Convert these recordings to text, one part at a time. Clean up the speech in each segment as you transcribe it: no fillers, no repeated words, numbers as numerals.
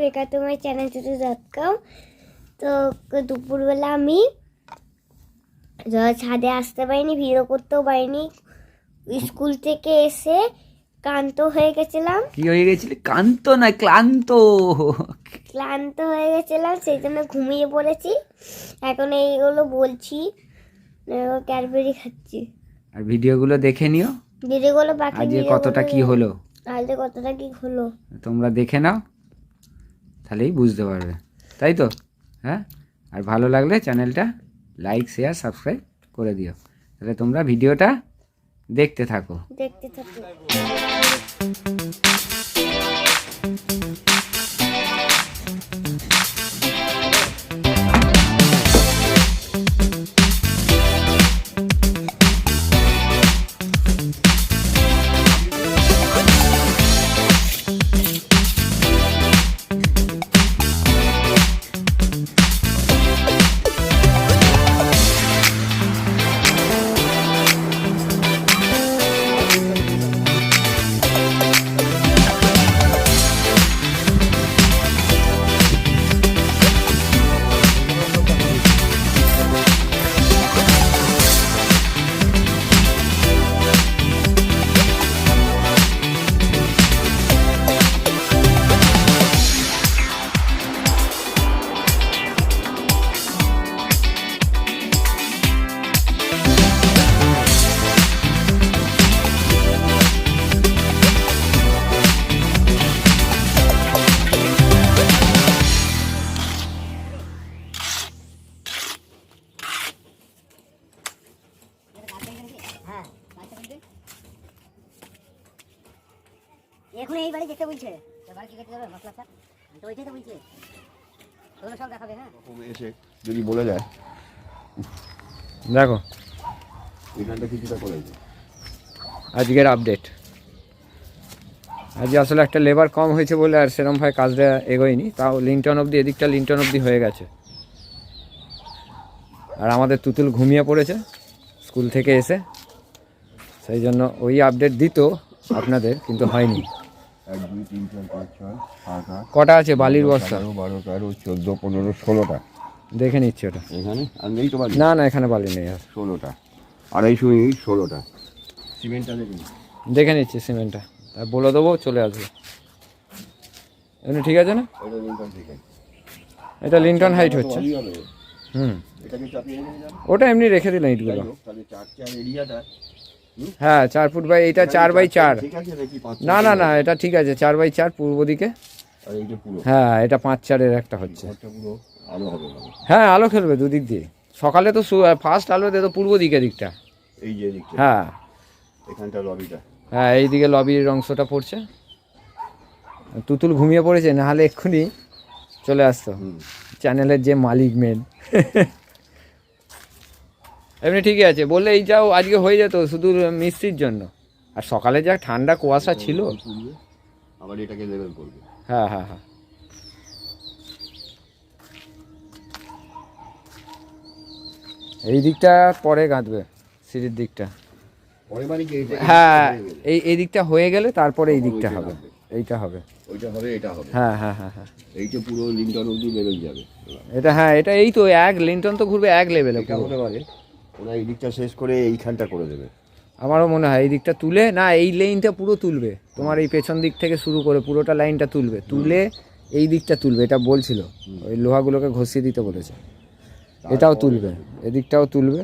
বেকার তোমার চ্যানেল.com। তো দুপুরবেলা আমি ছাদে আসতে পারিনি, ভিডিও করতেও পারিনি। স্কুল থেকে এসে ক্লান্ত হয়ে গেছিলাম। কি হয়ে গেছিল? ক্লান্ত না, ক্লান্ত হয়ে গেছিলাম, সেই জন্য ঘুমিয়ে পড়েছি। এখন এইগুলো বলছি, ক্যাডবেরি খাচ্ছি। আর ভিডিওগুলো দেখে নিও, ভিডিওগুলো বাকি আজকে কতটা কি হলো তোমরা দেখে নাও, তাহলেই বুঝতে পারবে, তাই তো? হ্যাঁ, আর ভালো লাগলে চ্যানেলটা লাইক শেয়ার সাবস্ক্রাইব করে দিও, তাহলে তোমরা ভিডিওটা দেখতে থাকো। এখন এই বাড়ি যেতে বলছে, বাড়ি কি করতে যাবে মশলা স্যার, তো ওইটাই তো বলছে, ওগুলো সব দেখাবে। হ্যাঁ, এসে যদি বলে যায় দেখো এখানটা কিছুটা করে আজকের আপডেট। আজকে আসলে একটা লেবার কম হয়েছে বলে আর সেরমভাবে কাজটা এগোয়নি, তাও লিন্টন অবধি, এদিকটা লিন্টন অবধি হয়ে গেছে। আর আমাদের তুতুল ঘুমিয়ে পড়েছে স্কুল থেকে এসে, সেই জন্য ওই আপডেট দিত আপনাদের, কিন্তু হয়নি। 1 2 3 4 5 6 7 8 কটা আছে বালির বস্তা? 12 13 14 15 16টা দেখে নিচ্ছি ওটা। এখানে আর নেই তো বালি? না না, এখানে বালি নেই আর। 16টা, 250 ইউনিট 16টা। সিমেন্টটা দেখে নিচ্ছি সিমেন্টটা, আর বলে দেবো চলে আসবে। এমনি ঠিক আছে না? এটা লিঙ্কন থেকে, এটা লিন্টন হাইট হচ্ছে। হুম, এটাকে চাপিয়ে নিয়ে যান, ওটা এমনি রেখে দিলাম ইটগুলো। তাহলে 4 এরিয়াটা হ্যাঁ 4 ফুট বাই, এটা 4 বাই 4। ঠিক আছে নাকি 5? না না না, এটা ঠিক আছে 4 বাই 4 পূর্ব দিকে। আর এইটা পুরো, হ্যাঁ এটা 5-4-এর একটা হচ্ছে। ঘরটা পুরো আলো হবে না? হ্যাঁ আলো খেলবে দুদিক দিয়ে, সকালে তো ফার্স্ট আলো দেয় তো পূর্ব দিকে দিকটা। এই যে দিকটা, হ্যাঁ এখানটা লবিটা, হ্যাঁ এইদিকে লবির অংশটা পড়ছে। তুতুল ঘুমিয়ে পড়েছে, নাহলে এক্ষুনি চলে আসতো, চ্যানেলের যে মালিক মেন। এমনি ঠিকই আছে, বললে এই যাও আজকে হয়ে যেত, শুধু মিস্ত্রির জন্য। আর সকালে যা ঠান্ডা কুয়াশা ছিল। আবার এটাকে লেভেল করবে। হ্যাঁ হ্যাঁ হ্যাঁ, এই দিকটা পরে গাঁথবে, সিঁড়ির দিকটা। পরে মানে কি? হ্যাঁ এই দিকটা হয়ে গেলে তারপরে এই দিকটা হবে, এইটা হবে, ওইটা হবে, এটা হবে। হ্যাঁ হ্যাঁ হ্যাঁ হ্যাঁ, এইটা পুরো লিঙ্কন অবধি লেভেল যাবে এটা। হ্যাঁ এটা এই তো এক লিন্টন তো ঘুরবে এক লেভেলে। এটা হতে পারে ওরা এই দিকটা শেষ করে এইখানটা করে দেবে। আমারও মনে হয় এই দিকটা তুলে, না এই লাইনটা পুরো তুলবে, তোমার এই পেছন দিক থেকে শুরু করে পুরোটা লাইনটা তুলবে, তুলে এই দিকটা তুলবে, এটা বলছিল। ওই লোহাগুলোকে ঘষিয়ে দিতে বলেছে। এটাও তুলবে, এদিকটাও তুলবে,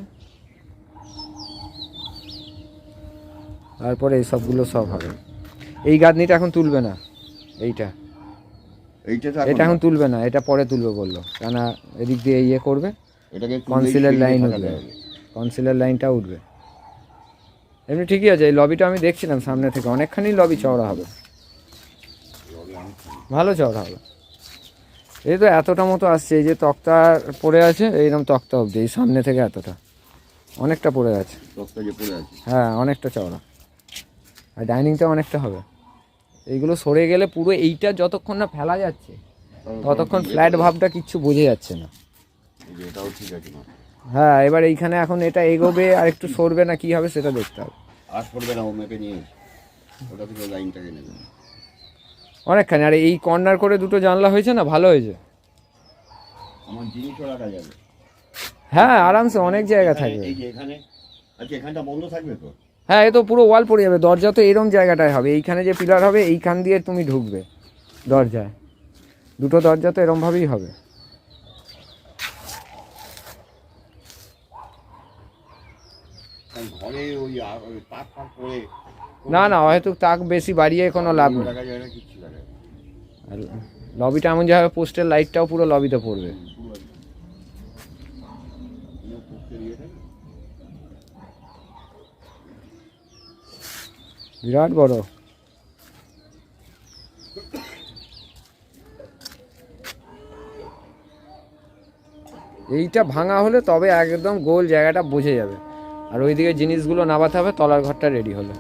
তারপরে এই সবগুলো সব হবে। এই গাঁথনিটা এখন তুলবে না, এটা এখন তুলবে না, এটা পরে তুলবে বললো, কেননা এদিক দিয়ে ইয়ে করবে, কনসিলের লাইন উঠবে, কনসিলের লাইনটা উঠবে। এমনি ঠিকই আছে, এই লবিটা আমি দেখছিলাম সামনে থেকে, অনেকখানি লবি চওড়া হবে, ভালো চওড়া হবে। এই তো এতটা মতো আসছে, এই যে তক্তা পড়ে আছে, এইরকম তক্তা অবধি, এই সামনে থেকে এতটা অনেকটা পড়ে আছে। হ্যাঁ অনেকটা চওড়া, আর ডাইনিংটা অনেকটা হবে। এইগুলো সরে গেলে পুরো এইটা যতক্ষণ না ফেলা যাচ্ছে ততক্ষণ ফ্ল্যাট ভাবটা কিচ্ছু বোঝা যাচ্ছে না। হ্যাঁ এবার এইখানে এখন এটা এগোবে আর একটু সরবে না কি হবে সেটা দেখতে হবে। আর সরবে না, ও মেপে নিয়ে ওটা থেকে লাইনটাকে নেবে। অনেকখানি। আর এই কর্নার করে দুটো জানলা হয়েছে না, ভালো হয়েছে। আমার জিনিসও রাখা যাবে। হ্যাঁ আরামসে অনেক জায়গা থাকবে। এই যে এখানে, আচ্ছা এখানটা বন্ধ থাকবে তো? হ্যাঁ এ তো পুরো ওয়াল পড়ে যাবে, দরজা তো এরম জায়গাটায় হবে, এইখানে যে পিলার হবে এইখান দিয়ে তুমি ঢুকবে দরজায়, দুটো দরজা তো এরমভাবেই হবে। কারণ ঘরে ওই তাক ফাঁক করে না না হয়তো তাক বেশি বাড়িয়ে কোনো লাভ নেই। রাখা যায় না, কিচ্ছু রাখা যায় না। আর লবিটা এমন জায়গায়, পোস্টের লাইটটাও পুরো লবিতে পড়বে। বিরাট বড়। এইটা ভাঙা হলে তবে একদম গোল জায়গাটা বোঝা যাবে। আর ওইদিকে জিনিসগুলো নামাতে হবে, তলার ঘরটা রেডি হলো।